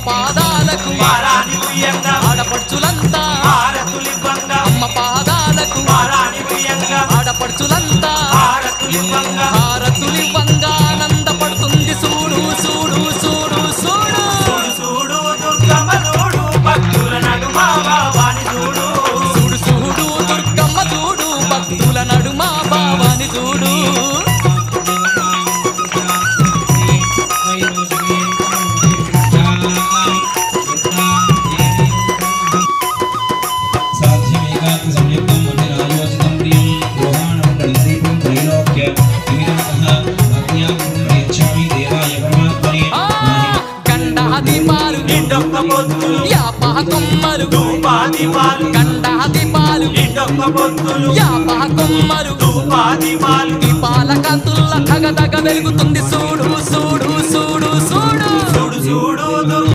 పాదాలకు పారాని ఉయ్యంగా ఆడపడుచులంతా హారతులివ్వంగా అమ్మ పాదాలకు పారాని ఉయ్యంగా ఆడపడుచులంతా హారతులివ్వంగా హారతులివ్వంగా ఆనందపడుతుంది చూడు చూడు చూడు చూడు చూడు చూడు దుర్గమ్మ చూడు భక్తుల నడుమ భావాని చూడు చూడు చూడు దుర్గమ్మ చూడు భక్తుల నడుమ భావాని చూడు గండాదిపాలు నిండొక్క పొత్తులు యాపహ కొమ్మరు ధూపాదిపాలు గండాదిపాలు నిండొక్క పొత్తులు యాపహ కొమ్మరు ధూపాదిపాలు దీపాల కాంతుల్ల తగదగ వెలుగుతుంది చూడు చూడు చూడు